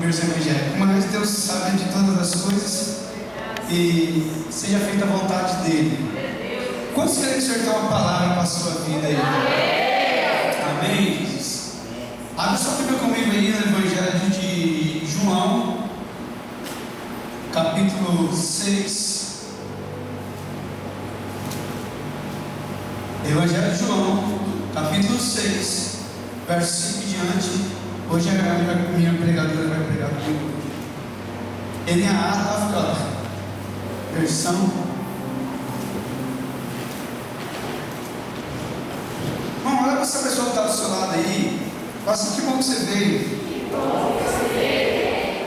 berço evangélico, mas Deus sabe de todas as coisas e seja feita a vontade dele. Quantos querem que o Senhor tenha uma palavra para a sua vida aí? Amém, Jesus. Abre sua Bíblia comigo aí no Evangelho de João, capítulo 6. Evangelho de João, capítulo 6, verso 5 em diante. Hoje a minha pregadora vai pregar comigo. Ele é a versão. Bom, olha para essa pessoa que está do seu lado aí. Fala assim: que bom que você veio.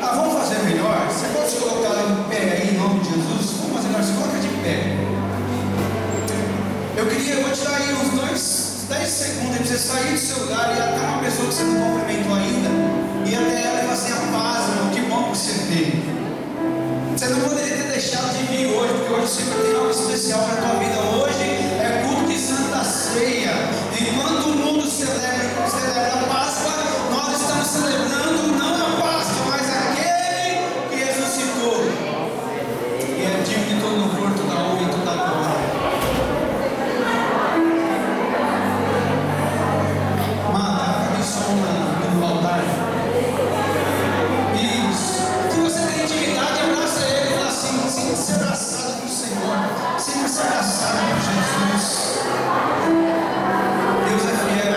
Ah, vamos fazer melhor? Você pode se colocar em pé aí em nome de Jesus? Vamos fazer melhor, se coloca de pé. Eu vou tirar aí uns 10 segundos para você sair do seu lugar e até uma pessoa que você não cumprimentou ainda, e até ela e falar assim: a paz, irmão, que bom que você veio. Você não poderia ter deixado de vir hoje, porque hoje você vai ter algo especial para a tua vida. Hoje é culto de Santa Ceia. Enquanto o mundo celebra a Páscoa, nós estamos celebrando não a Páscoa, mas aquele que ressuscitou. E é digno de todo louvor, toda honra e toda glória. No altar. Isso. Se você tem intimidade, abraça ele e fala assim: sinta-se abraçado pelo Senhor, sinta-se abraçado por Jesus. Deus é fiel.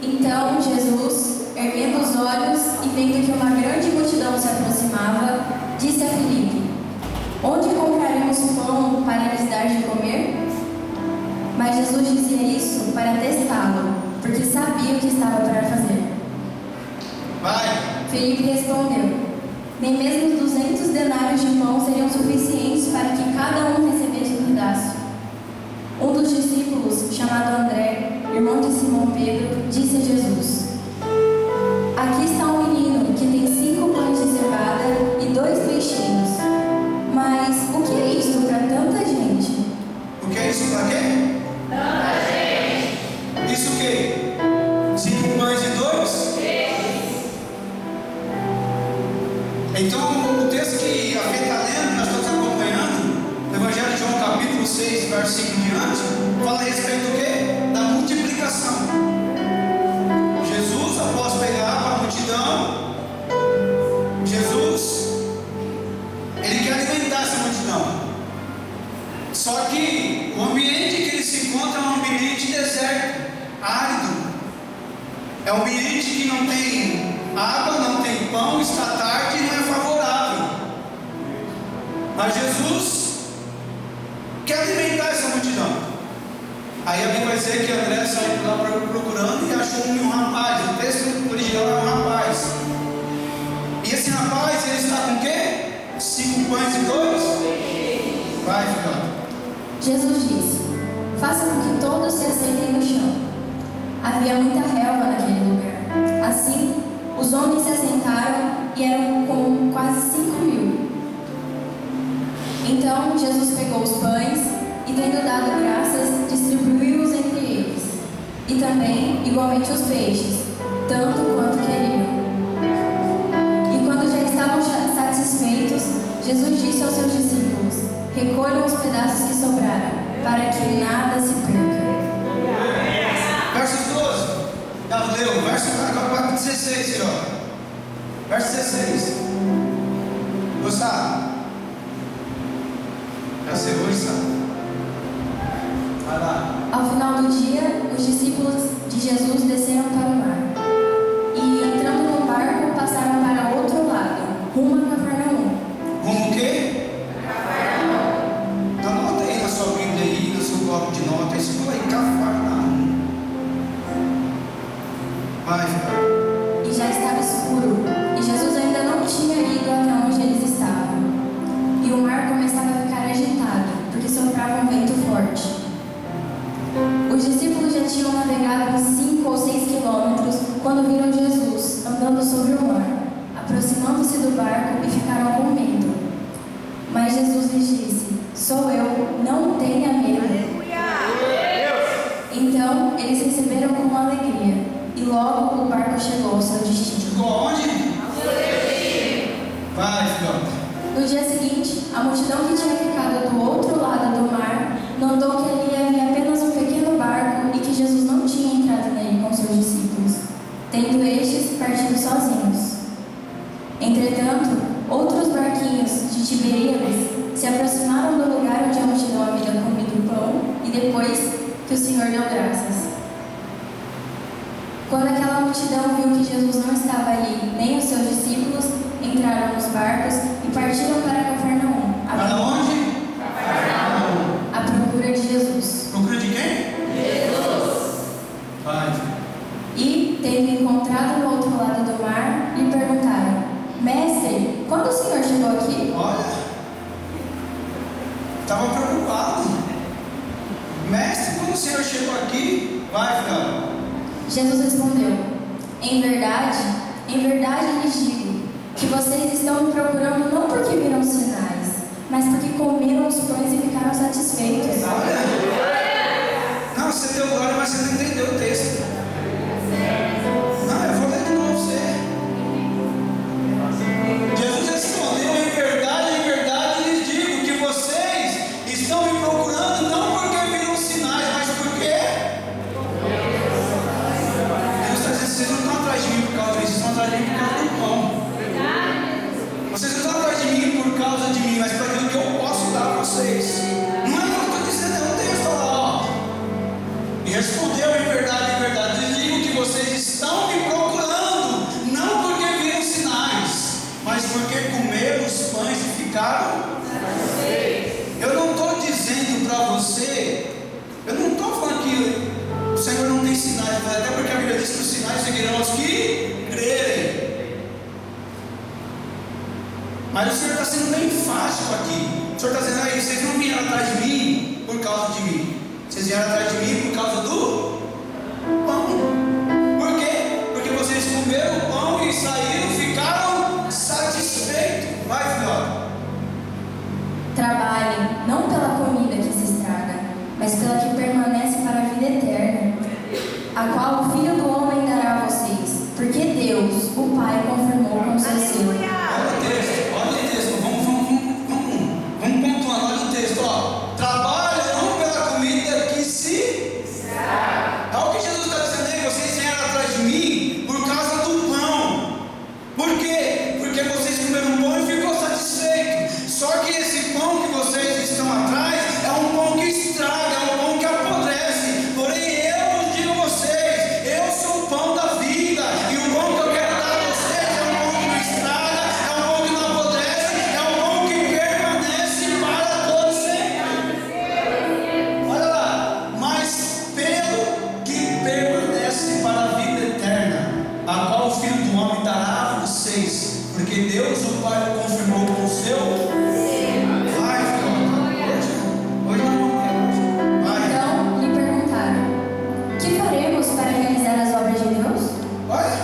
Então Jesus, erguendo os olhos e vendo que uma grande multidão se aproximava, disse a Filipe: onde compraremos pão para lhes dar de comer? Mas Jesus dizia isso para testá-lo, porque sabia o que estava para fazer. Filipe respondeu: nem mesmo 200 denários de pão seriam suficientes para que cada um recebesse um pedaço. Um dos discípulos, chamado André, irmão de Simão Pedro, disse a Jesus: aqui está um menino que tem 5 pães de cevada e 2 peixinhos. Mas o que é isso para tanta gente? O que é isso para quê? Tanta gente. Isso o quê? 5 pães e 2? Então, o texto que a Fê está lendo, nós estamos acompanhando, o Evangelho de João, capítulo 6, verso 5 em diante, fala a respeito do quê? Da multiplicação. Jesus, após pegar para a multidão, Jesus, ele quer alimentar essa multidão. Só que o ambiente que ele se encontra é um ambiente deserto, árido. É um ambiente que não tem água, não tem pão, está tarde e não é favorável. Mas Jesus quer alimentar essa multidão. Aí alguém vai dizer que André saiu lá procurando e achou um rapaz. O texto original é um rapaz. E esse rapaz, ele está com o quê? 5 pães e 2? Vai, filhote. Jesus disse: faça com que todos se assentem no chão. Havia muita relva naquele lugar. Assim, os homens se assentaram e eram com quase 5.000. Então Jesus pegou os pães e, tendo dado graças, distribuiu-os entre eles, e também igualmente os peixes, tanto quanto queriam. E quando já estavam satisfeitos, Jesus disse aos seus discípulos: recolham os pedaços que sobraram, para que nada se perca. Verso 12. Já leu, verso 16, senhor. Verso 16. Gostado? Já sei hoje, sabe? Vai lá. Ao final do dia, os discípulos de Jesus desceram para o mar e, entrando no barco, passaram para outro lado, rumo a Cafarnaum. Rumo barco chegou ao seu destino. Chegou aonde? Vai, filhota. No dia seguinte, a multidão que tinha ficado do outro lado do mar notou que ali havia apenas um pequeno barco e que Jesus não tinha entrado nele com seus discípulos, tendo estes partido sozinhos. Entretanto, outros barquinhos de Tiberíades se aproximaram do lugar onde a multidão havia comido o pão e depois que o Senhor deu graças. Quando aquela multidão viu que Jesus não estava ali, nem os seus discípulos, entraram nos barcos e partiram para Cafarnaum. Para onde? À procura de Jesus. Procura de quem? Jesus. Vai. E, tendo encontrado no outro lado do mar, lhe perguntaram: Mestre, quando o Senhor chegou aqui? Olha, estava preocupado. Mestre, quando o Senhor chegou aqui? Vai, filhota. Jesus respondeu: em verdade lhes digo, que vocês estão me procurando não porque viram sinais, mas porque comeram os pães e ficaram satisfeitos. Olha. Não, você deu glória, mas você não entendeu o texto. Não, eu vou ler de novo você. Jesus respondeu: em verdade lhes digo, que vocês estão me procurando não porque viram sinais, mas porque vocês não estão atrás de mim por causa disso, vocês estão atrás de mim por causa do pão. Vocês não estão atrás de mim por causa de mim, mas para aquilo que eu posso dar a vocês. Não é o que eu estou dizendo, é um texto lá, ó. E respondeu: em verdade lhes digo, que vocês estão me procurando, não porque viram sinais, mas porque comeram os pães e ficaram. Eu não estou dizendo para você, eu não estou falando que o Senhor não tem sinais, até porque a Bíblia diz que os sinais seguirão aos que crerem. Mas o Senhor está sendo bem enfático aqui. O Senhor está dizendo aí: vocês não vieram atrás de mim por causa de mim, vocês vieram atrás de mim por causa do pão. Por quê? Porque vocês comeram o pão e saíram, ficaram satisfeitos. Vai, filhote. Trabalhem, não pela comida que se estraga, mas pela que permanece para a vida eterna, a qual o Filho do Homem dará a vocês, porque Deus, o Pai, confirmou com seu selo. Olha o texto, vamos pontuando, olha o texto, ó. Trabalhem não pela comida que se estraga. É o que Jesus está dizendo aí: vocês vieram atrás de mim por causa do pão. Por quê? Porque vocês comeram um pão e ficou satisfeito. Só que esse pão que vocês estão atrás é um pão que estraga, é um pão que apodrece. Porém, eu digo a vocês: eu sou o pão da vida, e o pão que eu quero dar a vocês é um pão que não estraga, é um pão que não apodrece, é um pão que permanece para todos sempre. Olha lá: mas pelo que permanece para a vida eterna, a qual o Filho do Homem dará a vocês, porque Deus, o Pai, confirmou com o seu. Vai, hoje não vamos ter hoje. Vai. Então lhe perguntaram: que faremos para realizar as obras de Deus? Olha,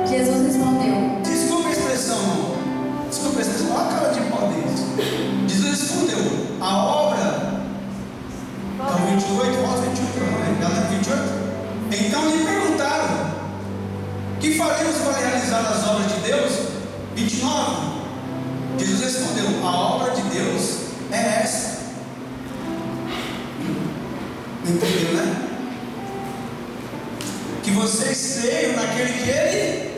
Jesus respondeu: desculpa a expressão, não. Desculpa a expressão, olha a cara de pau deles. Jesus respondeu: a obra. Então 28, volta 28, galera, 28. Então lhe perguntaram: que faremos para realizar as obras de Deus? 29. Jesus respondeu: a obra de Deus é essa. Entendeu, né? Que vocês creiam naquele que Ele.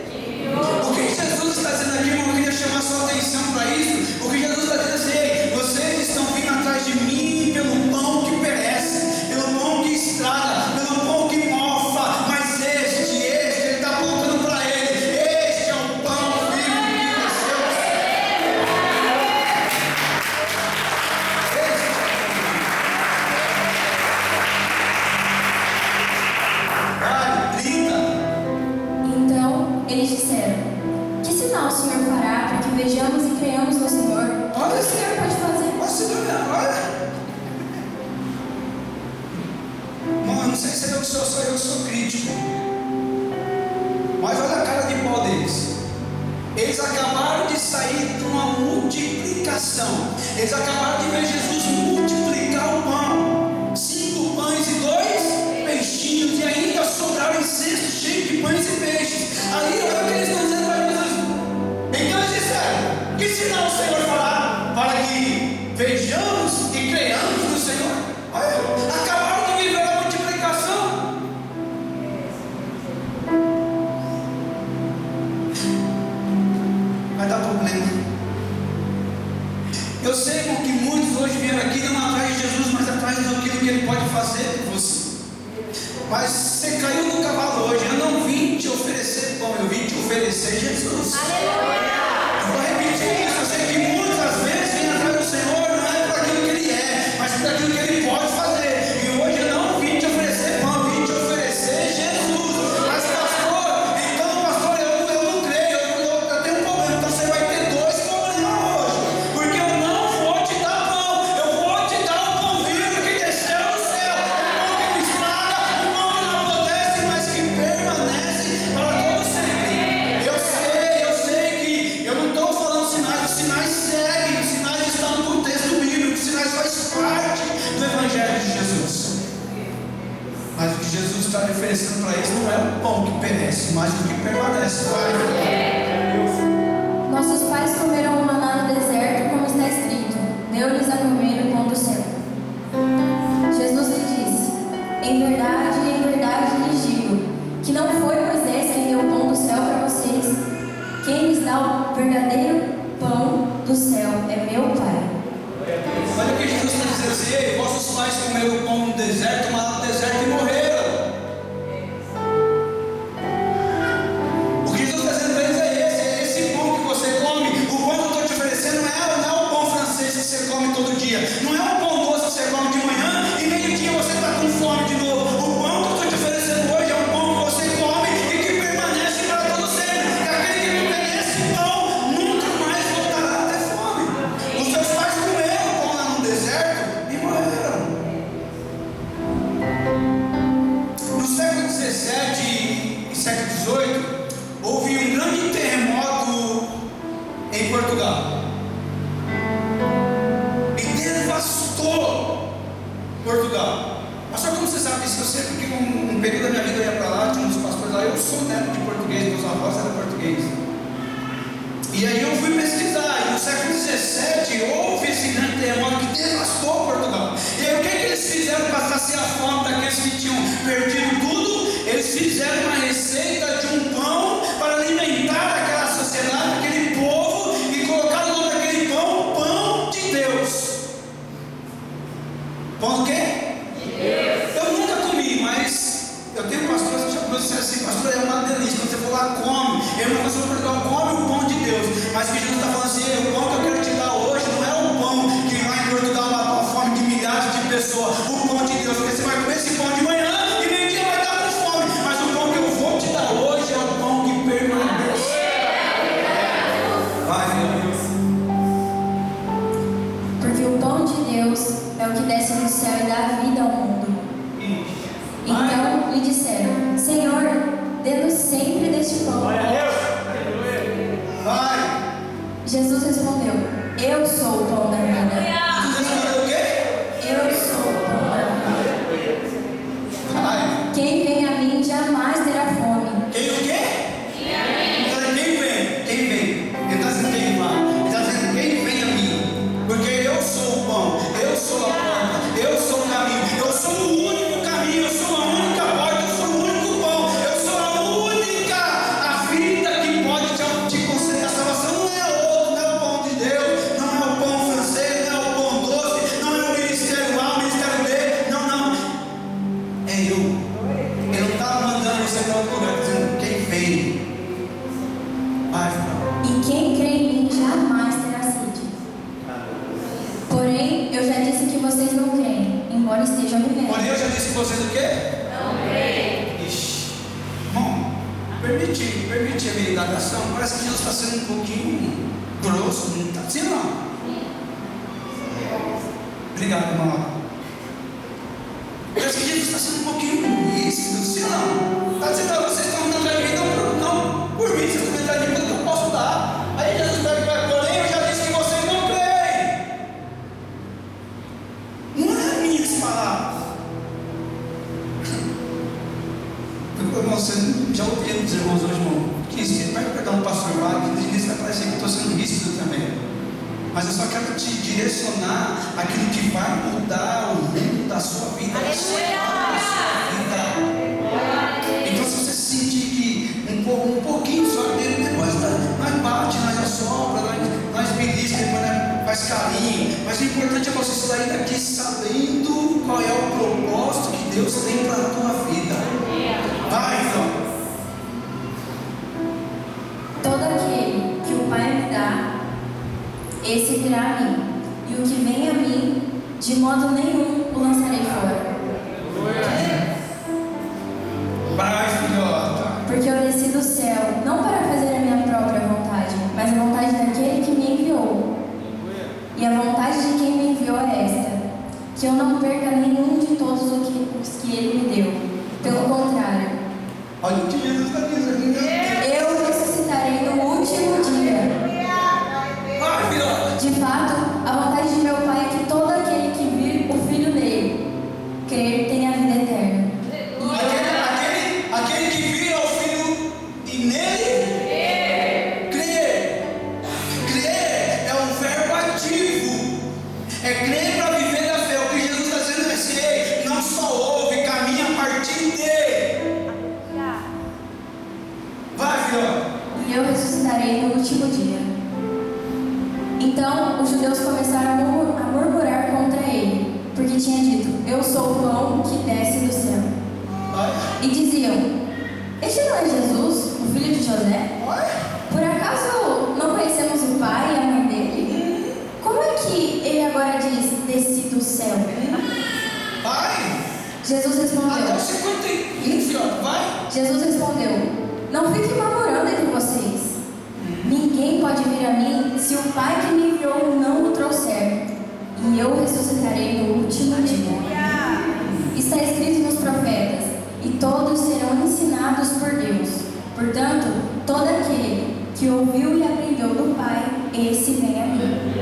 O que Jesus está dizendo aqui, irmão? Eu queria chamar sua atenção para isso. O que Jesus está dizendo assim: ei, vocês estão vindo atrás de mim pelo pão que perece, pelo pão que estraga, pelo pão que mofa. Mas ele está apontando para ele: este é o pão vivo que nasceu. Vai, 30. Então eles disseram: que sinal o Senhor fará para que vejamos e creiamos no Senhor? O que o Senhor pode fazer? Olha. Mano, não sei se eu sou crítico, mas olha a cara de pau deles. Eles acabaram de sair de uma multiplicação. Eles acabaram de ver Jesus multiplicar o pão. 5 pães e 2 peixinhos, e ainda sobraram pães e peixes. Aí olha o que eles estão dizendo para Jesus. Então eles disseram: que sinal o Senhor fará para que vejamos e creiamos no Senhor? Olha, acabaram de viver a multiplicação. Vai dar problema. Eu sei, irmão, que muitos hoje vieram aqui não atrás de Jesus, mas atrás daquilo que Ele pode fazer por você. Mas você caiu no cavalo hoje. Eu não vim te oferecer pão, eu vim te oferecer Jesus. Aleluia! Eu vou repetir isso. Eu sei que muitas vezes vem atrás do Senhor, não é por aquilo que Ele é, mas por aquilo que Ele pode fazer. E hoje eu não vim te oferecer pão, eu vim te oferecer Jesus. Mas pastor, eu não creio, eu tenho um problema. Então você vai ter dois problemas hoje. Porque eu não vou te dar pão, eu vou te dar um pão vivo que desceu do céu. Um pão que não estraga, um pão que não apodrece, mas que permanece para todo sempre. Eu sei que eu não estou falando sinais, os sinais seguem, os sinais estão no contexto bíblico, os sinais fazem parte do Evangelho de Jesus. Mas o que Jesus está oferecendo para eles não é o pão que perece, mas o que permanece. Nossos pais comeram o maná no deserto, como está escrito: deu-lhes a comer o pão do céu. Jesus lhe disse: em verdade lhes digo, que não foi Moisés quem deu o pão do céu para vocês. Quem lhes dá o verdadeiro pão do céu é meu Pai. Olha o que Jesus está dizendo assim: ei, vossos pais comeram o pão no deserto, o maná no deserto e morreram. O que Jesus está dizendo para eles é esse pão que você come. O pão que eu estou te oferecendo não é o pão francês que você come todo dia. Não é o pão doce que você come de manhã e meio-dia você está com fome de novo. O pão que eu estou te oferecendo hoje é um pão que você come e que permanece para todo sempre. E aquele que não tem esse pão nunca mais voltará a ter fome. Os seus pais comeram o pão lá no deserto e morreram. No século XVII e século XVIII, houve um grande terremoto em Portugal e devastou Portugal. Mas só como você sabe disso, eu sei porque um período da minha vida eu ia para lá, tinha uns pastores lá, eu sou neto de português, meus avós eram portugueses. E aí eu fui pesquisar, e no século XVII houve esse grande terremoto que devastou Portugal. E aí o que eles fizeram para saciar a fome daqueles que tinham perdido tudo? Eles fizeram uma receita de um pão para alimentar aquela sociedade, aquele povo, e colocaram o nome daquele pão, Pão de Deus. Pão do quê? De Deus. Eu nunca comi, mas eu tenho pastores que já me disseram assim: pastor, é uma delícia, quando você for lá, come. Eu não consigo Portugal, come o pão de Deus. Mas o que Jesus está falando assim: o pão que eu quero te dar hoje não é o pão que lá em Portugal matou a fome de milhares de pessoas. O pão de Deus, porque você vai comer esse pão de manhã e meio-dia vai estar com fome. Mas o pão que eu vou te dar hoje é o pão que permanece. Vai, meu Deus. Porque o pão de Deus é o que desce do céu e dá vida ao mundo. Então lhe disseram: Senhor, dê-nos sempre deste pão. Vai. Jesus respondeu: eu sou o pão da vida. Jesus respondeu o quê? Eu sou o pão da vida. Vai. Quem vem a mim jamais terá fome. Quem o quê? Quem vem? Quem vem? Ele está dizendo quem vai. Ele está dizendo quem vem a mim. Porque eu sou o pão, eu sou a porta, eu sou o caminho, eu sou o único caminho, eu sou a única porta, eu sou o único pão, eu sou a única a vida que pode te conceder a salvação. Não é outro, não é o pão de Deus, não é o pão francês, não é o pão doce, não é o ministério A, o ministério B, não. É eu. Ele não está mandando você para outro lugar, está dizendo quem vem. Vai, Fernando. E quem crê em mim jamais terá sede. Porém, eu já disse que vocês não creem, embora estejam vivendo. Porém, eu já disse que vocês o quê? Não creem. Ixi. Bom, permite a minha indagação. Parece que Jesus está sendo um pouquinho grosso, não está assim, não? Obrigado, irmão. Parece que Jesus está sendo um pouquinho ríspido, sim ou não? Está dizendo: vocês estão andando atrás de mim, não, por mim, vocês estão atrás de mim, porque eu posso dar. Aí Jesus pega: porém, eu já disse que vocês não creem. Não é minhas palavras. Irmão, você já ouviu mas eu só quero te direcionar aquilo que vai mudar o rumo da sua vida. Então, se você sentir que um pouquinho só dele, depois nós bate, nós assopra, nós belisca, depois nós faz carinho. Mas o importante é você sair daqui sabendo qual é o propósito que Deus tem para a tua vida. Vai, então. Todo aquele que o Pai me dá, esse virá a mim, e o que vem a mim, de modo nenhum o lançarei fora. Vai, filhota. Porque eu desci do céu, não para fazer a minha própria vontade, mas a vontade daquele que me enviou. E a vontade de quem me enviou é esta: que eu não perca nenhum de todos os que ele me deu. Pelo contrário, Olha o que Jesus está dizendo. eu ressuscitarei no último dia. Vai, filhota. De fato, a vontade de meu Pai é que todo aquele que vir o Filho nele, crer, tenha a vida eterna. Aquele que vira ao Filho e nele crer. Crer é um verbo ativo. É crer para viver da fé. O que Jesus está dizendo é assim: não só ouve, caminha a partir dele. Vai, filho. E eu ressuscitarei no último dia. Então os judeus começaram a murmurar contra ele, porque tinha dito: eu sou o pão que desce do céu. E diziam: este não é Jesus, o filho de José? Por acaso não conhecemos o pai e a mãe dele? Como é que ele agora diz: desci do céu? Vai. Jesus Até respondeu: o 51, filho. Vai. Jesus respondeu: não fique murmurando entre vocês. Ninguém pode vir a mim se o Pai que me enviou não o trouxer. E eu ressuscitarei no último dia. Está escrito nos profetas: e todos serão ensinados por Deus. Portanto, todo aquele que ouviu e aprendeu do Pai, esse vem a mim.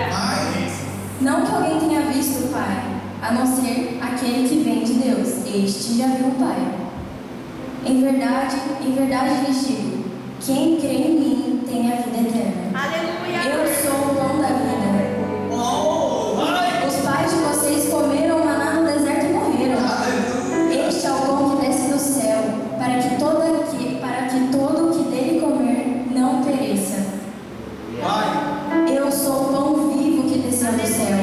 Vai. Não que alguém tenha visto o Pai, a não ser aquele que vem de Deus. Este já viu o Pai. Em verdade lhes digo: quem crê em mim tem a vida eterna. Eu sou o pão da vida. Os pais de vocês comeram maná no deserto e morreram. Este é o pão que desce do céu, para que todo o que dele comer não pereça. Vai. Eu sou o pão vivo que desceu do céu.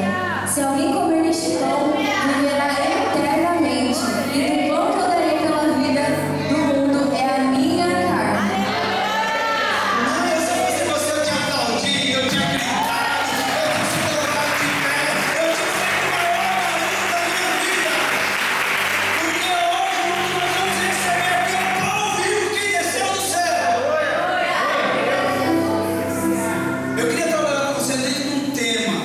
Se alguém comer deste pão, viverá eternamente. E do pão que eu darei pela vida do mundo é a minha carne. Não, se fosse você, eu tinha aplaudido, eu tinha gritado, eu tinha se colocado de pé, eu tinha feito o maior barulho da minha vida. Porque hoje nós vamos receber aqui o pão vivo que desceu do céu. Eu queria trabalhar com você dentro de um tema.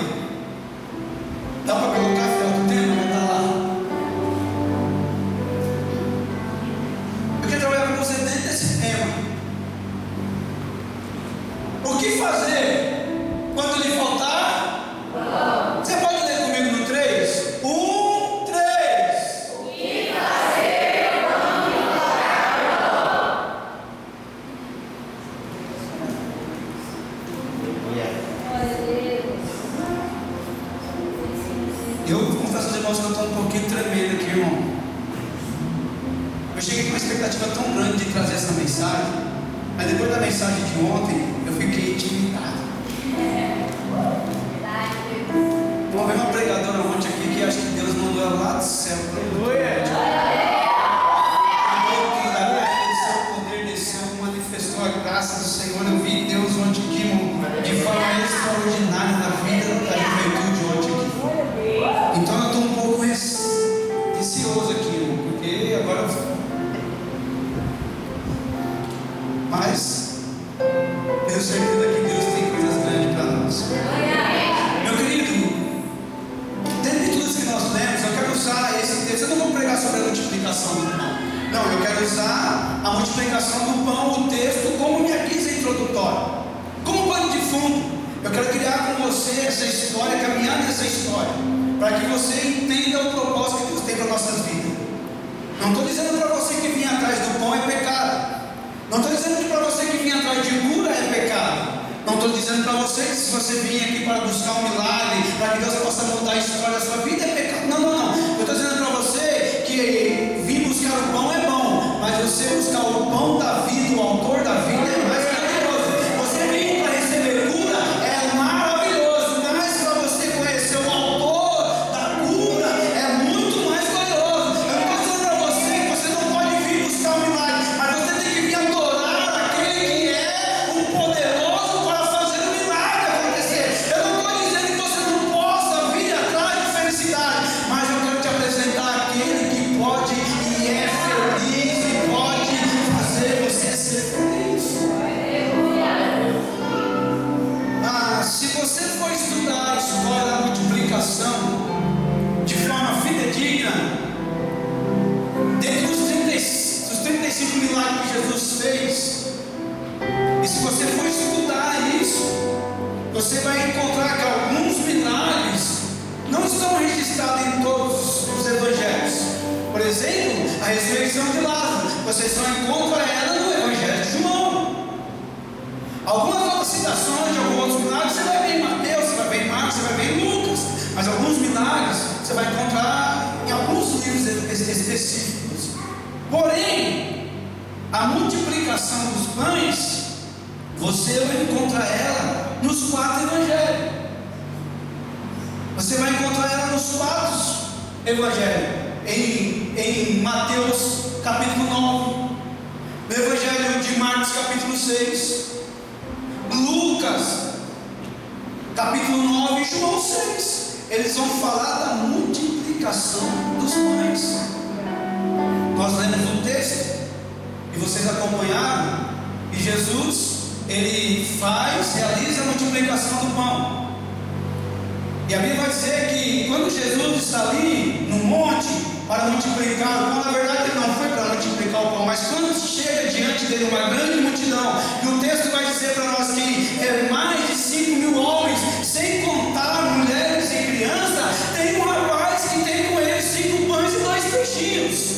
Dá para colocar a fila do tema? Vai estar lá. Eu queria trabalhar com você dentro desse tema. O que fazer quando lhe faltar? Você pode ler comigo no 3? 1, 3. O que fazer quando me faltar? Eu confesso aos irmãos que eu estou um pouquinho tremendo aqui, irmão. Eu cheguei com uma expectativa tão grande de trazer essa mensagem, mas depois da mensagem de ontem, eu fiquei intimidado. Vamos ver uma pregadora ontem aqui que acho que Deus mandou ela lá do céu. O poder desceu, manifestou a graça do Senhor. Eu vi Deus ontem aqui, irmão, de forma extraordinária na vida da juventude ontem aqui. Então eu estou um pouco receoso aqui, irmão, porque agora. Mas tenho certeza que Deus tem coisas grandes para nós. Meu querido, dentro de tudo isso que nós lemos, eu quero usar esse texto. Eu não vou pregar sobre a multiplicação do pão. Não, eu quero usar a multiplicação do pão, o texto, como minha guisa introdutória, como pano de fundo. Eu quero criar com você essa história, caminhar nessa história, para que você entenda o propósito que Deus tem para nossas vidas. Não estou dizendo para você que vir atrás do pão é pecado. Não estou dizendo que para você que vir atrás de cura é pecado. Não estou dizendo para você que se você vir aqui para buscar um milagre, para que Deus possa mudar a história da sua vida, é pecado. Não, não, não. Eu estou dizendo para você que vir buscar o pão é bom, mas você buscar o pão da vida, o autor da vida, é mais grandioso. Você vir para receber cura é maravilhoso, mas para você conhecer o autor da cura é muito mais glorioso. Eu não estou dizendo para você que você não pode vir buscar um milagre, mas você tem que vir adorar aquele que é o poderoso para fazer o milagre acontecer. Eu não estou dizendo que você não possa vir atrás de felicidade, mas eu quero te apresentar aquele que pode e é feliz e pode fazer você ser feliz. Se você for estudar a história da multiplicação de forma fidedigna, dentre os 35 milagres que Jesus fez, e se você for estudar isso, você vai encontrar que alguns milagres não estão registrados em todos os evangelhos. Por exemplo, a ressurreição de Lázaro, você só encontra ela no Evangelho de João. Algumas outras citações de alguns outros milagres você vai ver em Mateus, você vai ver em Marcos, você vai ver em Lucas, mas alguns milagres você vai encontrar em alguns livros específicos. Porém, a multiplicação dos pães, você vai encontrar ela nos 4 evangelhos. Você vai encontrar ela nos 4 evangelhos. Em Mateus capítulo 9, no Evangelho de Marcos capítulo 6, Lucas capítulo 9 e João 6. Eles vão falar da multiplicação dos pães. Nós lemos o texto e vocês acompanharam, e Jesus, ele realiza a multiplicação do pão. E a Bíblia vai dizer que quando Jesus está ali no monte para multiplicar o pão, na verdade ele não foi para multiplicar o pão, mas quando chega diante dele uma grande multidão, e o texto vai dizer para nós que mais de 5.000 homens, sem contar mulheres e crianças, tem um rapaz que tem com ele 5 pães e 2 peixinhos.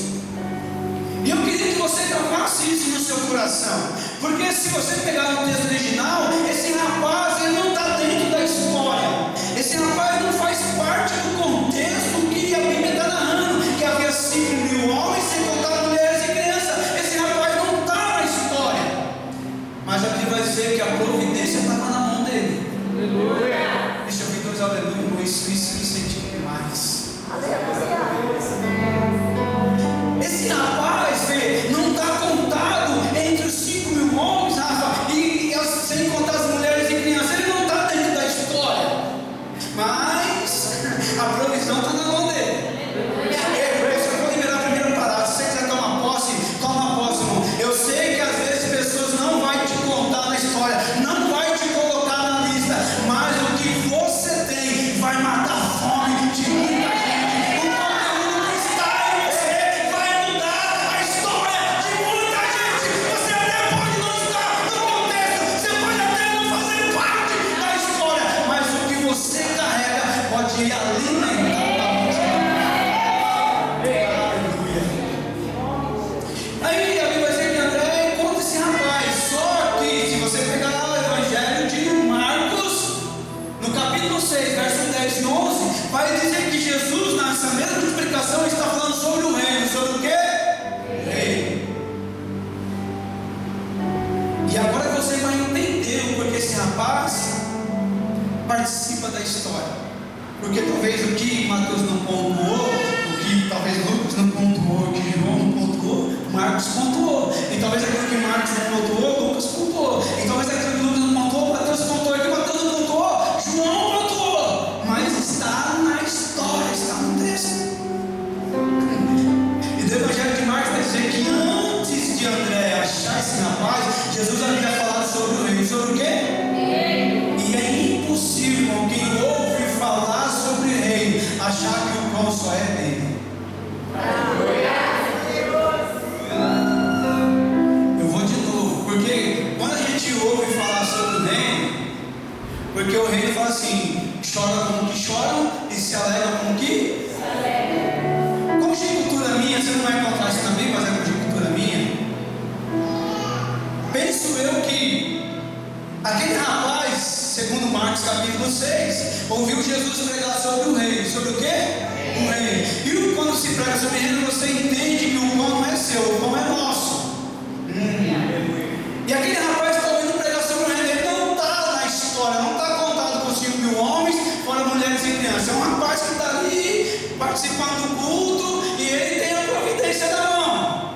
E eu queria que você gravasse isso no seu coração, porque se você pegar no texto original, esse rapaz ele não está dentro da história, esse rapaz não faz parte do contexto que a Bíblia está narrando, que havia 5.000 homens, sem contar mulheres e crianças. Esse rapaz não está na história, mas a Bíblia vai dizer que a providência estava na mão dele. Aleluia. Deixa eu ouvir 2 aleluia, isso me incentiva demais. Esse rapaz não está contado entre os 5.000 homens, Rafa, e sem contar as mulheres e crianças, ele não está dentro da história, mas a provisão está na mão dele. Eu vou liberar a primeira parada. Se você quiser tomar posse, irmão. Eu sei que às vezes pessoas não vão te contar na história, não vai te colocar na lista, mas o que você tem vai matar a fome de muita gente. O conteúdo que está em você vai mudar a história de muita gente. Você até pode não estar no contexto, você pode até não fazer parte da história, mas o que você carrega pode alimentar. Aí a Bíblia vai dizer que André encontra esse rapaz. Só que se você pegar o Evangelho de Marcos, no capítulo 6, versos 10 e 11, vai dizer que Jesus, nessa mesma multiplicação, está falando sobre o reino. Sobre o quê? Reino. E agora você vai entender o porquê esse rapaz participa da história. Porque talvez o que Mateus não pontuou, o que talvez Lucas não pontuou, o que João não pontuou, Marcos pontuou. E talvez aquilo que Marcos não pontuou, Lucas pontuou. E talvez aquilo que Lucas não pontuou, Mateus pontuou. E que Mateus não pontuou, João pontuou. Mas está na história, está no texto. E do Evangelho de Marcos vai dizer que antes de André achar esse rapaz, Jesus havia falado sobre o reino. Sobre o quê? E é impossível alguém ouve falar sobre o reino achar que o pão só é dele. Eu vou de novo, porque quando a gente ouve falar sobre o reino, porque o reino fala assim: chora como que choram e se alegra como que se alegra. Conjectura minha, você não vai encontrar isso também, mas é conjectura minha. Penso eu que Aquele rapaz, segundo Marcos capítulo 6, ouviu Jesus pregar sobre o reino. Sobre o quê? O reino. E quando se prega sobre o reino, você entende que o pão não é seu, o pão é nosso. E aquele rapaz está ouvindo pregar sobre o reino. Ele não está na história, não está contado com 5.000 homens, fora mulheres e crianças. É um rapaz que está ali participando do culto e ele tem a providência na mão.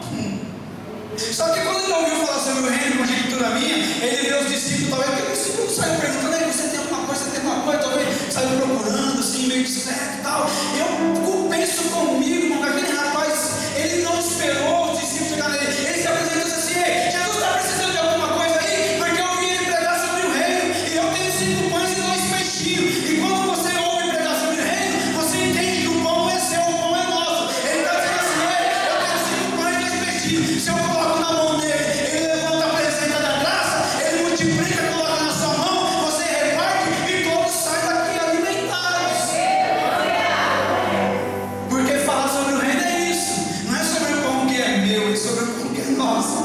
Só que quando ele ouviu falar sobre o reino, conjectura minha, ele vê os discípulos, talvez aquele discípulo saiu perguntando: você tem alguma coisa, talvez saiu procurando, assim, meio discreto e tal. Eu penso comigo, irmão, que aquele rapaz, ele não esperou os discípulos chegar nele, ele se apresentou assim: ei, Jesus está precisando de alguma coisa aí, porque eu vim ele pregar sobre o reino, e eu tenho 5 pães e 2 peixinhos. E quando você ouve pregar sobre o reino, você entende que o pão não é seu, o pão é nosso. Ele está dizendo assim: ei, eu tenho 5 pães e 2 peixinhos. Se eu coloco na mão dele, ele levanta a presença da graça, ele multiplica, coloca na sua mão, você reparte e todos saem daqui alimentados. Porque falar sobre o reino é isso, não é sobre o pão que é meu, é sobre o pão que é nosso.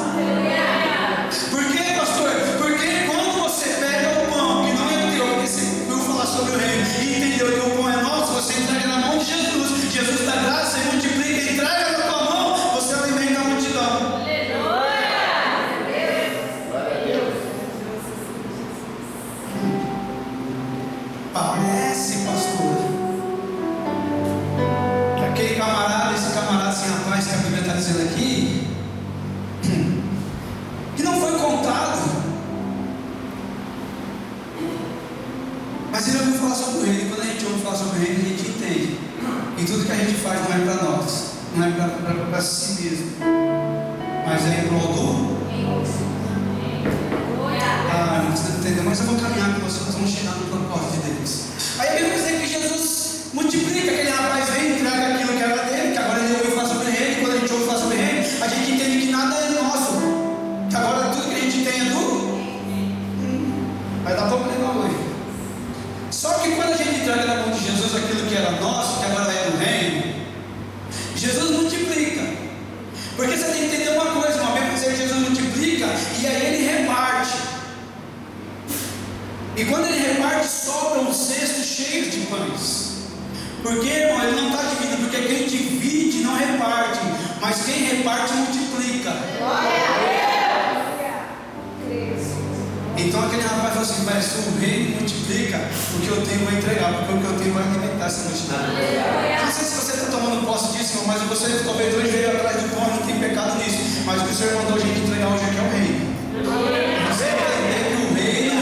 Por quê, pastor? Porque quando você pega o pão que não é teu, porque você ouviu falar sobre o reino e entendeu que o pão é nosso, você entrega na mão de Jesus. Jesus dá graça e multiplica, entrega na tua mão, você alimenta a multidão. Parece, pastor, que aquele camarada, esse camarada sem rapaz que a Bíblia está dizendo aqui, que não foi contado, mas ele ouviu falar sobre o reino. E quando a gente ouve falar sobre o reino, a gente entende. E tudo que a gente faz não é para nós, não é para si mesmo, mas é em prol do. Você não entendeu, mas eu vou caminhar com você, nós vamos chegar no propósito de Deus. Aí a Bíblia diz que Jesus multiplica, aquele rapaz vem, entrega aquilo que era dele, que agora ele ouviu falar sobre o reino. E quando a gente ouve falar sobre o reino, a gente entende que nada é nosso, que agora tudo que a gente tem é do. Vai dar problema hoje. Só que quando a gente entrega na mão de Jesus aquilo que era nosso, que agora é do reino, Jesus multiplica. Porque você tem que entender uma coisa, uma vez que Jesus multiplica, e aí ele reparte. E quando ele reparte, sobram cestos cheios de pães. Porque, irmão, ele não está dividindo, porque quem divide não reparte, mas quem reparte multiplica. Então aquele rapaz falou assim: mas o reino multiplica, o que eu tenho vai entregar, porque o que eu tenho vai alimentar essa multidão. Não sei se você está tomando posse disso, irmão, mas você talvez hoje veio atrás do pão, não tem pecado nisso, mas o que o Senhor mandou a gente entregar hoje aqui é o reino. Você vai entender que o reino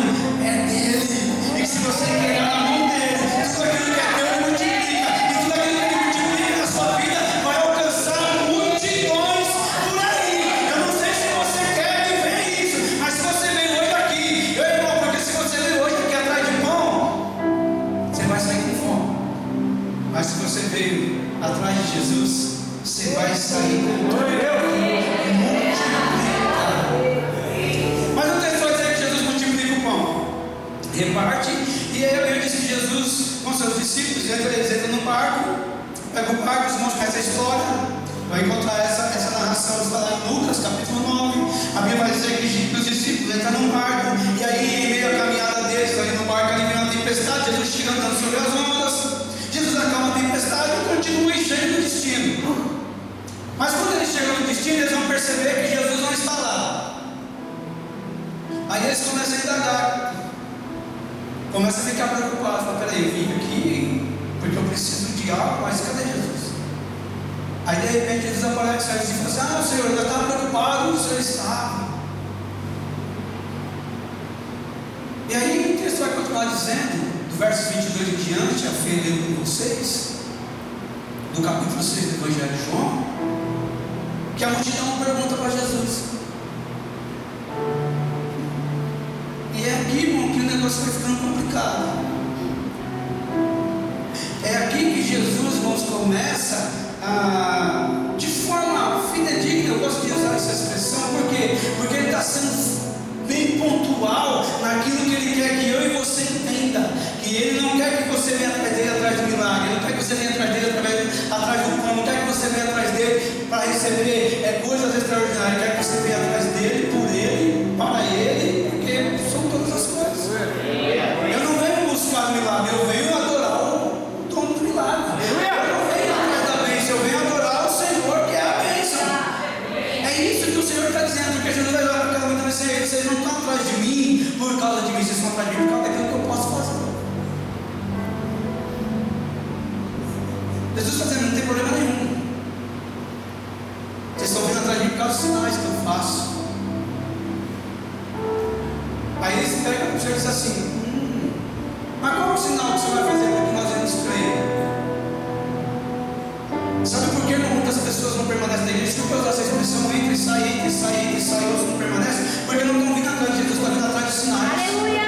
é dele, e se você entregar na mão dele, tudo aquilo que é teu ele multiplica, e tudo aquilo que ele multiplica na sua vida vai alcançar multidões por aí. Eu não sei se você quer viver isso, mas se você veio hoje aqui, eu irmão, porque se você veio hoje aqui atrás de pão, você vai sair com fome. Mas se você veio atrás de Jesus, você vai sair com tudo. Mas o texto vai dizer que Jesus multiplica o pão, reparte, e aí a Bíblia diz que Jesus, com seus discípulos, eles entram no barco, pega o barco, os irmãos conhecem a história, vai encontrar essa narração, está lá em Lucas, capítulo 9, a Bíblia vai dizer que os discípulos entram no barco, e aí em meio à caminhada deles, ali no barco, ali vem uma tempestade, Jesus chega andando sobre as ondas, Jesus acalma a tempestade e continua e chega no destino. Mas quando eles chegam no destino, eles vão perceber que Jesus não está lá. Aí eles começam a indagar, começam a ficar preocupados. Falam: peraí, eu vim aqui porque eu preciso de algo, mas cadê Jesus? Aí de repente Jesus aparece e fala assim: ah, Senhor, eu estava preocupado, o Senhor estava. E aí o texto vai continuar dizendo, do verso 22 em diante, a Fê leu com vocês, do capítulo 6 do Evangelho de João, que a multidão pergunta para Jesus. E é aqui, irmão, que o negócio vai ficando complicado. É aqui que Jesus, irmãos, começa a, de forma fidedigna, eu gosto de usar essa expressão, porque ele está sendo bem pontual naquilo que ele quer que eu e você entenda. Que ele não quer que você venha atrás dele atrás do milagre, ele não quer que você venha atrás dele atrás do pão, não quer que você venha atrás dele para receber coisas extraordinárias, quer que você venha atrás dele, por ele, para ele, porque são todas as coisas. desculpa usar essa expressão, entra e sai, outros não permanecem, porque não estão vindo atrás de Jesus, estão vindo atrás de sinais. Aleluia!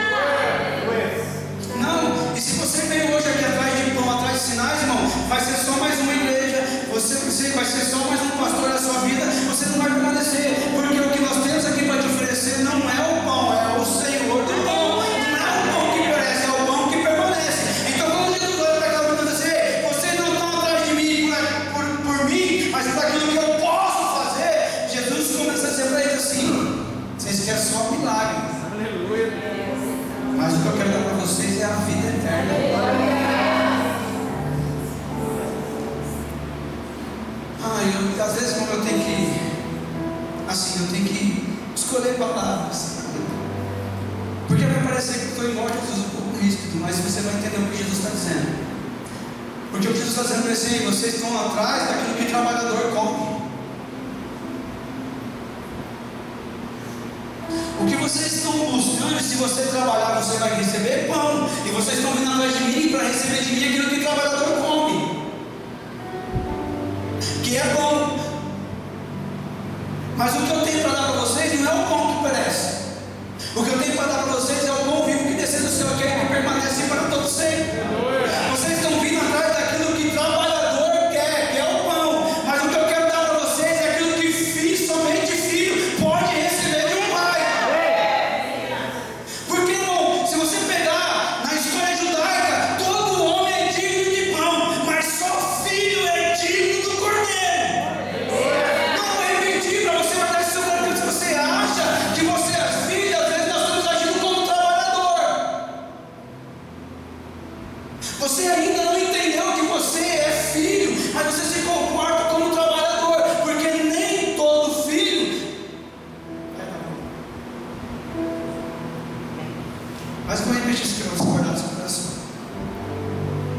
Não, e se você veio hoje aqui atrás de pão, atrás de sinais, irmão, vai ser só mais uma igreja, você vai ser só mais um pastor da sua vida, você não vai permanecer, porque o que nós temos aqui para te oferecer não é o pão, é o Senhor do pão, não é o pão que perece, é o pão que permanece. Então quando Jesus olha para aquela vida e dizer, vocês não estão atrás de mim por mim, mas por aquilo que eu posso fazer, Jesus começa a dizer para eles assim, vocês querem só milagre. Aleluia. Mas o que eu quero dar para vocês é a vida eterna. Às vezes, como eu tenho que escolher palavras, porque vai parecer que eu estou em morte um pouco ríspido, mas você vai entender o que Jesus está dizendo. Porque o que Jesus está dizendo é assim: vocês estão atrás daquilo que o trabalhador come. O que vocês estão buscando, se você trabalhar, você vai receber pão. E vocês estão vindo atrás de mim para receber de mim aquilo que o trabalhador come, que é bom. Mas o que eu tenho para dar para vocês não é o pão que perece. O que eu tenho para dar para vocês é o pão vivo que desceu do céu, aquele que permanece para todo sempre. Vocês estão vindo atrás daquilo que o trabalhador quer, que é o pão. Mas o que eu quero dar para vocês é aquilo que filho, somente filho, pode receber de um pai. Porque, irmão, se você pegar na história judaica, todo homem é digno de pão, mas só filho é digno do cordeiro. Não vou repetir para você, mas deve ser uma coisa que você acha que você é filho, às vezes nós estamos agindo como trabalhador. Você ainda não entendeu que você é filho, mas você se comporta como trabalhador, porque nem todo filho. Mas como repete isso que eu vou guardar no seu coração?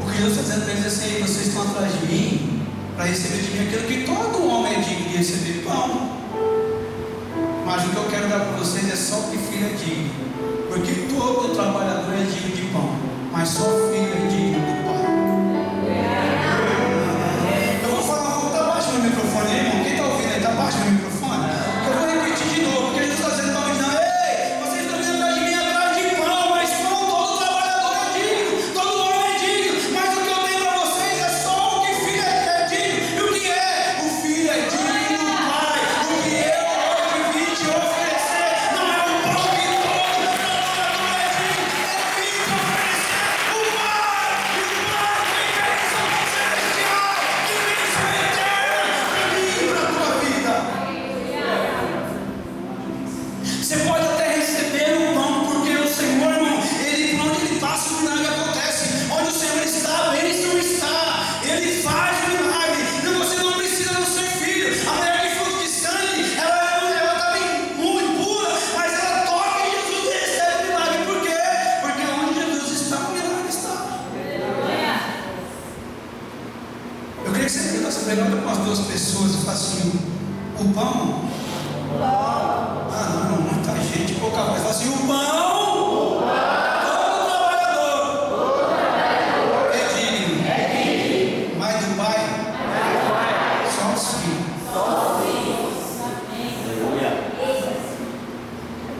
O que Jesus está dizendo para eles é assim: vocês estão atrás de mim para receber de mim aquilo que todo homem é digno de receber, pão. Mas o que eu quero dar para vocês é só que filho é digno, porque todo trabalhador é digno de pão, mas só filho é digno do pai. Eu vou falar, está baixo no microfone aí, irmão? Quem está ouvindo aí? Está baixo no microfone? Eu vou repetir de novo, porque Jesus está dizendo para mim: ei, vocês estão vindo atrás de mim atrás de pão, mas pão todo trabalhador é digno, todo homem é digno, mas o que eu tenho para vocês é só o que filho é digno. E o que é? O filho é digno do pai. O que eu hoje vim te oferecer não é o pão que todo trabalhador é digno, é filho te oferecer o pai. E o pai tem bênção celestial e bênção eterna para mim e para a tua vida. Você pode até receber o pão, porque o Senhor, irmão, Ele, por onde Ele passa, o milagre acontece. Onde o Senhor está, a bênção está. Ele faz o milagre. E você não precisa do seu filho. A mulher de fluxo de sangue, ela está bem muito impura, mas ela toca em Jesus e recebe o milagre. Por quê? Porque onde Jesus está, o milagre está. Eu queria que você perguntasse, pergunta para as duas pessoas e falasse assim: o pão? Ah, não, muita gente, pouca voz. Fala assim: o pão, todo trabalhador é digno, mas do pai, só os filhos.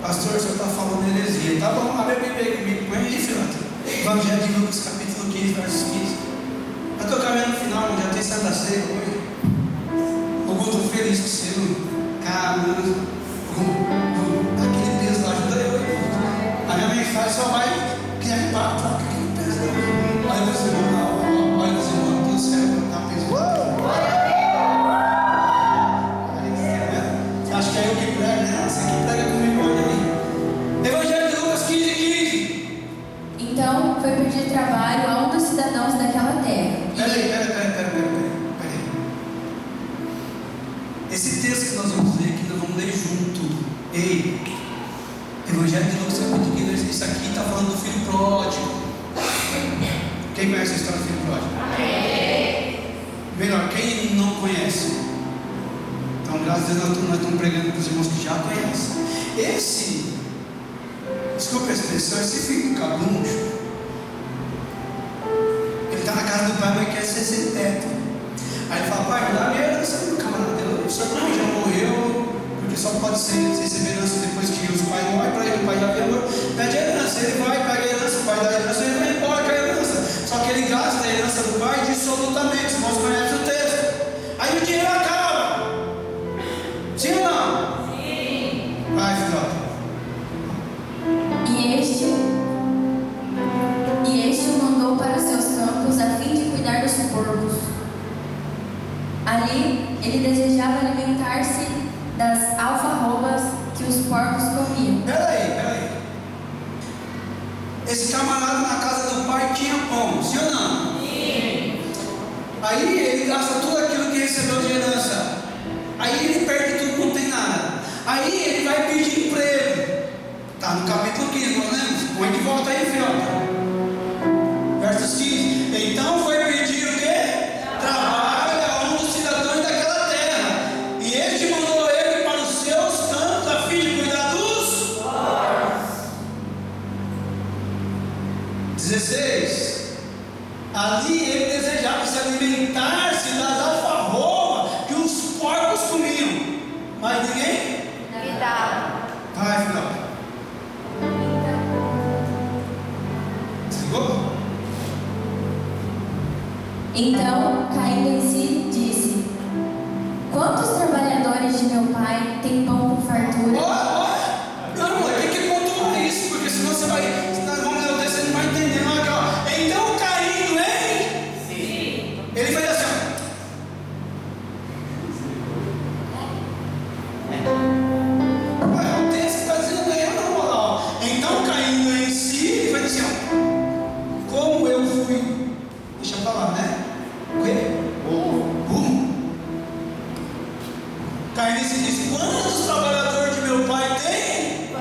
Pastor, o senhor está falando heresia. Tá bom, abre a Bíblia comigo, põe aí, filho. Evangelho de Lucas, capítulo 15, versos 15. Eu estou caminhando no final, já tem Santa Ceia hoje. O culto feliz com o seu. Caramba, aquele peso lá ajuda eu. A minha mensagem só vai criar impacto com aquele peso. Olha os irmãos, olha os irmãos, tudo certo, tá peso. Acho que é eu que prego, né? Você que prega comigo, olha aí. Evangelho de Lucas 15, 15. Então foi pedir trabalho a um dos cidadãos daquela terra. Peraí. Esse texto que nós vamos ler aqui, nós vamos ler junto. Ei, Evangelho de Lucas capítulo 15, isso aqui está falando do filho pródigo. Quem conhece a história do filho pródigo? Melhor, quem não conhece? Então, graças a Deus, nós estamos pregando para os irmãos que já conhecem. Desculpa a expressão, esse filho do cabuncho, ele está na casa do pai, mas quer ser sem teto. Aí ele fala: pai, me dá a minha herança, meu camarada. Eu sou só pode receber herança depois que os pais morrem. Para ele, o pai já pede a herança, ele vai, pega a herança, o pai dá a herança, ele vai embora com a herança. Só que ele gasta a herança do pai dissolutamente. Os irmãos conhecem o texto. Aí o dinheiro acaba. Sim ou não? Sim. Vai, filhote. E este o mandou para os seus campos a fim de cuidar dos porcos. Ali ele desejava alimentar-se das alfarrobas que os porcos comiam. Peraí. Esse camarada na casa do pai tinha pão, sim ou não? Sim. Aí ele gasta tudo aquilo que recebeu de herança. Aí ele perde tudo, não tem nada. Aí ele vai pedir emprego. Está no capítulo 15, nós lemos? Põe de volta aí, filhota. Versos 15. Então foi pedir o quê? Trabalho a um dos cidadãos daquela terra. E este mandou ele para os seus campos a fim de cuidar dos porcos. 16. Ali ele desejava se alimentar-se das alfarrobas que os porcos comiam. Mas ninguém? Vai, filhota. Então, caindo em si, disse: quantos trabalhadores de meu pai têm pão com fartura? Não, tem que pontuar isso, porque senão você vai. Nós vamos ler o texto, você não vai entender. Não, aqui, ó. Então, caindo em. Sim. Ele fez assim, ó. O texto está dizendo aí, não, ó. Então, caindo em si, ele fez assim, ó. Como eu fui. Deixa eu falar, né? O quê? Caindo em si disse: quantos trabalhadores de meu pai tem?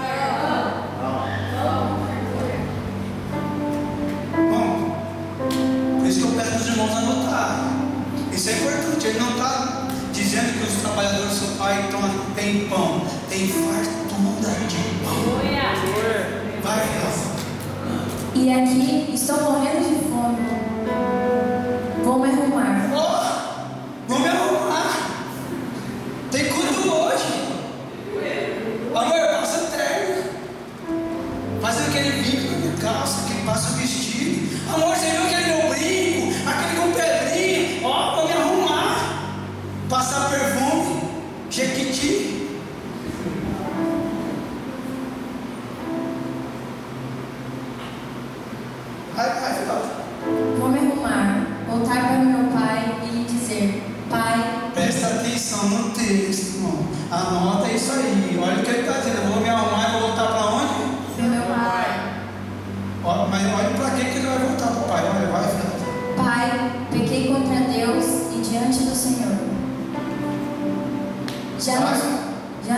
Bom, por isso que eu peço para os irmãos anotar. Isso é importante. Ele não está dizendo que os trabalhadores do seu pai têm pão, tem fartura de pão. Vai, filha. E aqui estou morrendo de fome. Vou me arrumar. Vou me arrumar. Tem culto hoje. Amor, passa terno. Faz aquele vinco na minha calça, que passa o vestido. Amor, você viu aquele meu brinco? Aquele com pedrinho. Vou me arrumar. Passar perfume. Jequiti. Vai, filhote. Vou me arrumar, voltar para meu pai e lhe dizer: Pai. Presta atenção no texto, irmão. Anota isso aí. Olha o que ele está dizendo. Eu vou me arrumar e vou voltar para onde? Para meu pai. Mas olha para que ele vai voltar para o pai. Olha, vai, filhote. Pai, pequei contra Deus e diante do Senhor. Já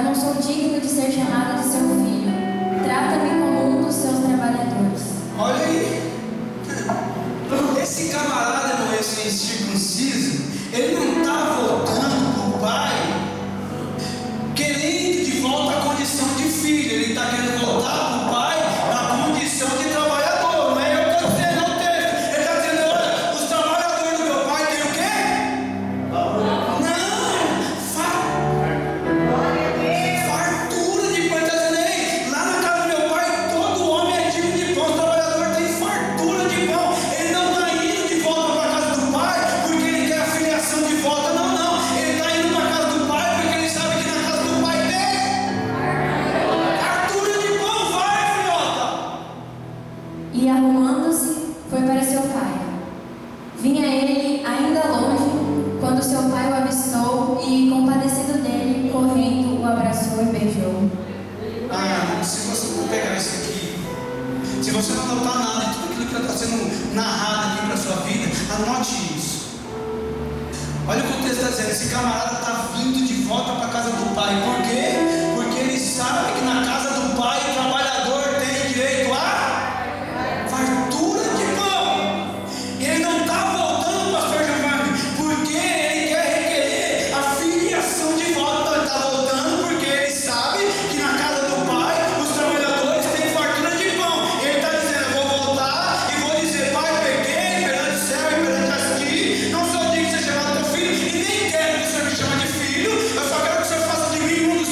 não sou digno de ser chamado de seu filho. Trata-me como um dos seus trabalhadores. Olha aí. Esse camarada, irmão, esse incircunciso, ele não está voltando para o pai querendo de volta a condição de filho. Ele está querendo voltar para o pai na condição de trabalhador. Não é eu que estou dizendo, não tem. Ele está dizendo: olha, os trabalhadores do meu pai têm o quê? Não, fartura de pão. Ele está dizendo aí, lá na casa do meu pai, todo homem é digno de pão. O trabalhador tem fartura de pão. Ele não está indo de volta para a casa do pai porque ele quer a filiação de volta. Não. Ele está indo para a casa do pai porque ele sabe que na casa do pai tem fartura de pão. Vai, filhota. E arrumando-se, foi para seu pai. Vinha ele ainda longe, quando seu pai o avistou e, compadecido dele, correndo, o abraçou e beijou. Se você não pegar isso aqui, se você não anotar nada de tudo aquilo que está sendo narrado aqui para a sua vida, anote isso. Olha o que o texto está dizendo: esse camarada está vindo de volta para a casa do pai. Por quê? Porque ele sabe que na casa do pai o trabalhador tem direito a fartura de pão. Ele não está voltando, pastor Giovanni, porque ele quer requerer a filiação de volta. Ele está voltando porque ele sabe que na casa do pai os trabalhadores têm fartura de pão. Ele está dizendo: eu vou voltar e vou dizer: pai, peguei perante o céu e perante ti, não sou digno de ser chamado teu filho, e nem quero que o Senhor me chame de filho. Eu só quero que o Senhor faça de mim um dos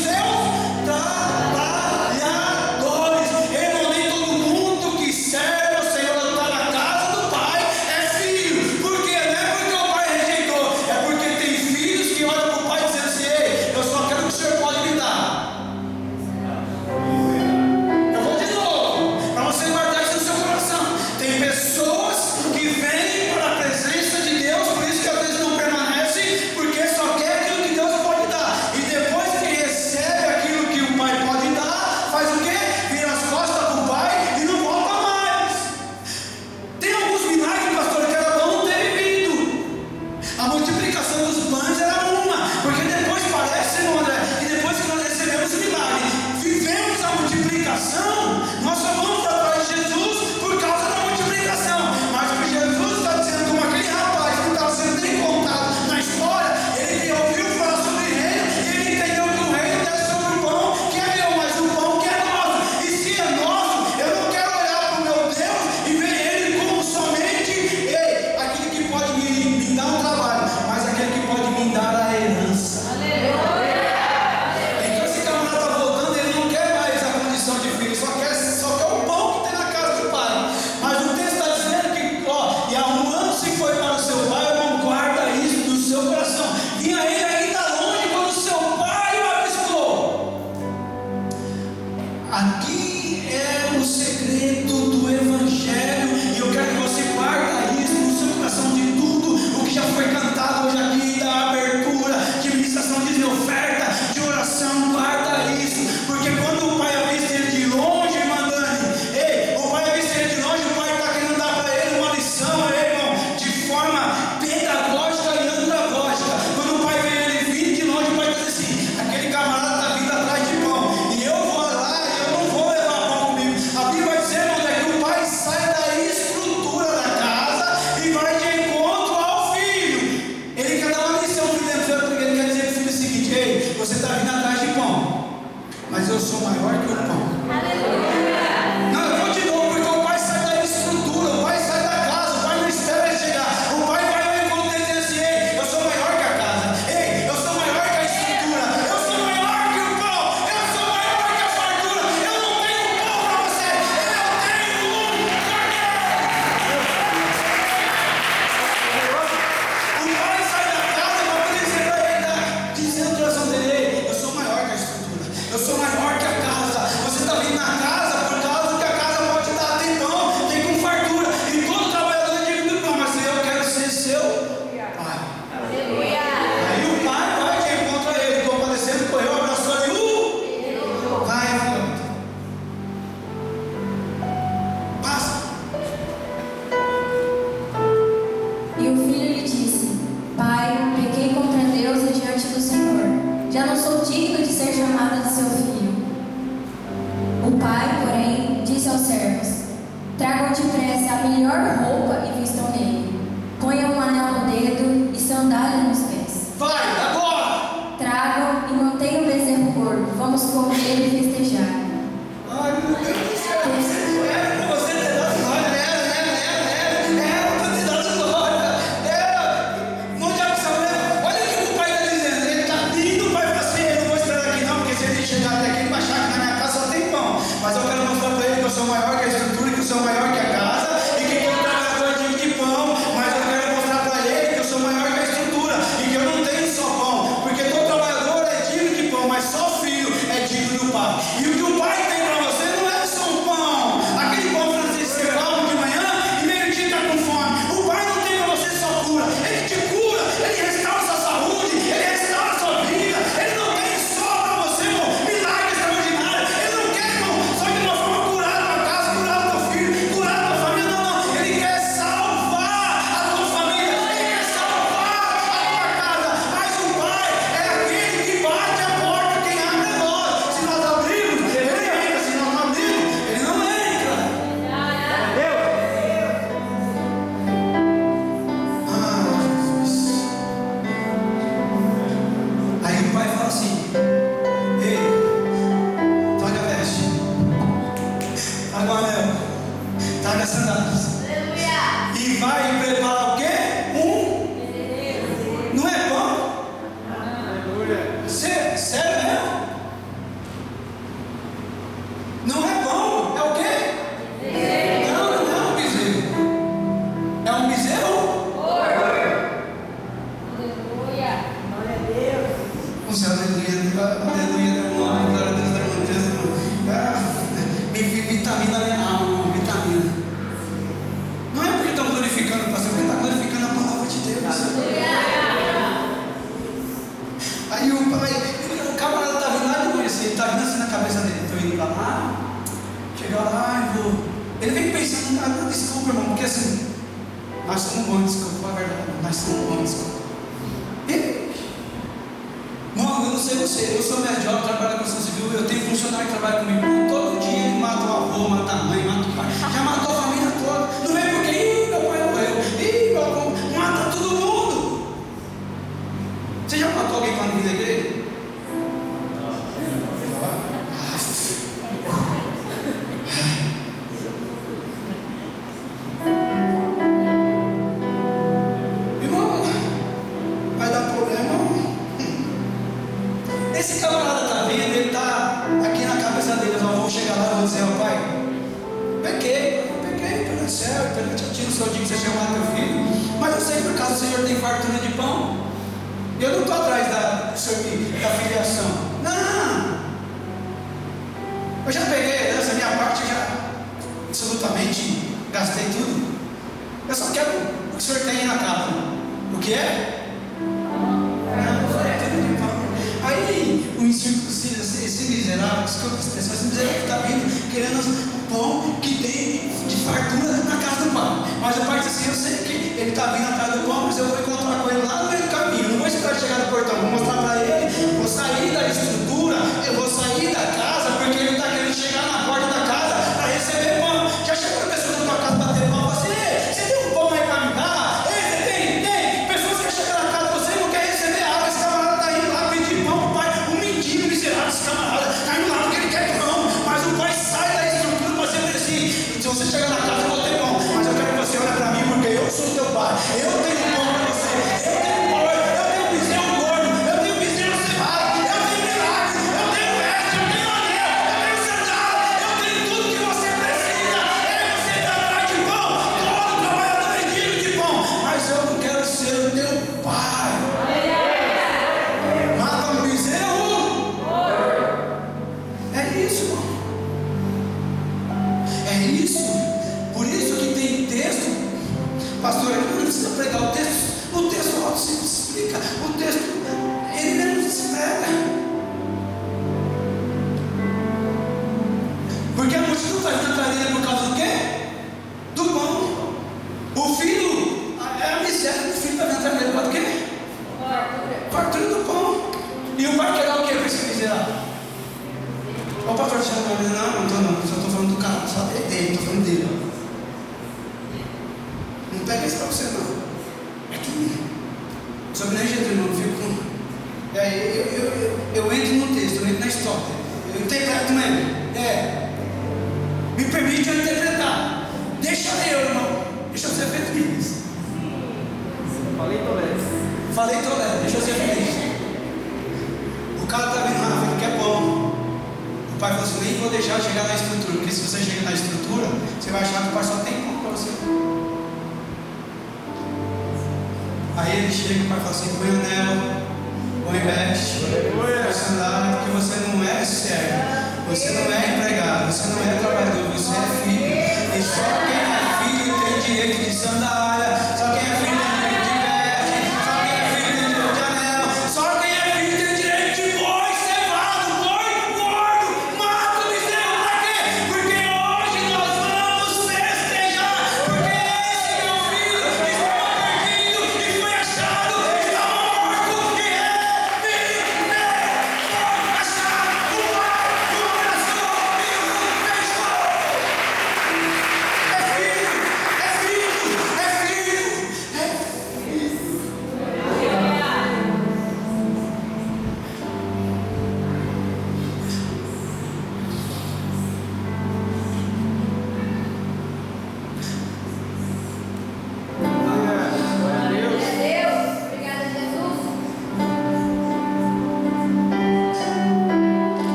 anos. E vai preparar o quê? Não é bom? Sério mesmo? Não é bom? É o quê? Não é um bezerro. É um bezerro? O céu, aleluia, glória a Deus, vitamina minha alma, vitamina. Não é porque estão glorificando o pastor, porque está glorificando a palavra de Deus. Aí o camarada está vindo lá de conhecer, ele está vindo assim na cabeça dele, estou indo para lá, chegar lá e vou. Ele vem pensando, ah, desculpa, irmão, porque assim, nós somos bons, desculpa, a verdade, nós somos bons, desculpa. Irmão, eu não sei você, eu sou médico, trabalho na construção civil, eu tenho funcionário que trabalha comigo, todo dia ele mata o avô, mata a mãe, mata o pai, já matou a família toda, não vem porque, meu pai morreu, meu avô, mata todo mundo. Você já matou alguém para não vir da igreja? Irmão, vai dar problema. Esse camarada está vendo, ele está aqui na cabeça dele, nós vamos chegar lá e vou dizer, ó pai, pequei pelo céu, perante a ti, no seu dia que você chamar teu filho, mas eu sei que por causa do Senhor tem fartura de pão, eu não estou atrás da filiação, não, eu já peguei essa minha parte, eu já absolutamente gastei tudo, eu só quero o que o Senhor tem aí na casa. O que é? Aí o incircunciso, esse miserável, desculpa a expressão, esse miserável está vindo querendo o pão que tem de fartura na casa do pai. Mas o pai diz assim, eu sei que ele está vindo atrás do pão, mas eu vou encontrar com ele lá no meio do caminho, não vou esperar chegar no portão, vou mostrar para ele, vou sair da estrutura, eu vou sair da casa, porque ele está querendo chegar na porta da casa para receber pão. Já chegou a pessoa na tua casa para bater pão, fala assim, ei, você tem um pão aí para me dar? Ei, você tem? Pessoas que chegam na casa de você e não querem receber água, esse camarada está indo lá pedir pão para o pai, um mendigo miserável, esse camarada está indo lá porque ele quer pão, mas o pai sai da estrutura para você dizer assim, se você chegar na casa eu vou ter pão, mas eu quero que você olhe para mim porque eu sou teu pai, eu tenho pão para você, eu tenho pão, eu tenho bezerro gordo, eu tenho bezerro cevado, eu tenho milagre, eu tenho veste, eu tenho anel, eu tenho sandália, eu tenho tudo que você precisa. Você está atrás de pão, todo trabalhador é digno de pão, mas eu não quero ser o teu pai. Mata um bezerro. É isso, irmão. É isso. Por isso que tem texto, pastor, ele não precisa pregar o texto alto se explica, o texto, ele mesmo se prega. Porque a multidão está vindo atrás dele por causa do quê? Do pão. O filho, é a miséria do filho está vindo atrás dele por causa do quê? Fartura do pão. E o pai quer dar o quê para esse miserável? O pastor te chama para mim, não, só estou falando do cara, só dele, estou falando dele. Não pega isso para você não. É tudo. Sobre nem Jesus, irmão, fico com. Eu entro no texto, eu entro na história. Eu interpreto mesmo. Me permite eu interpretar. Deixa eu, irmão. Deixa eu ser feliz. Falei tolerante, deixa eu ser feliz. O cara está vendo, Rafa, ele quer pão. O pai falou assim, nem vou deixar chegar na estrutura, porque se você chegar na estrutura, você vai achar que o pai só tem pão para você. Aí ele chega e o pai fala assim, põe o anel, põe veste, põe sandália, porque você não é servo, você não é empregado, você não é trabalhador, você é filho. E só quem é filho tem direito de sandália.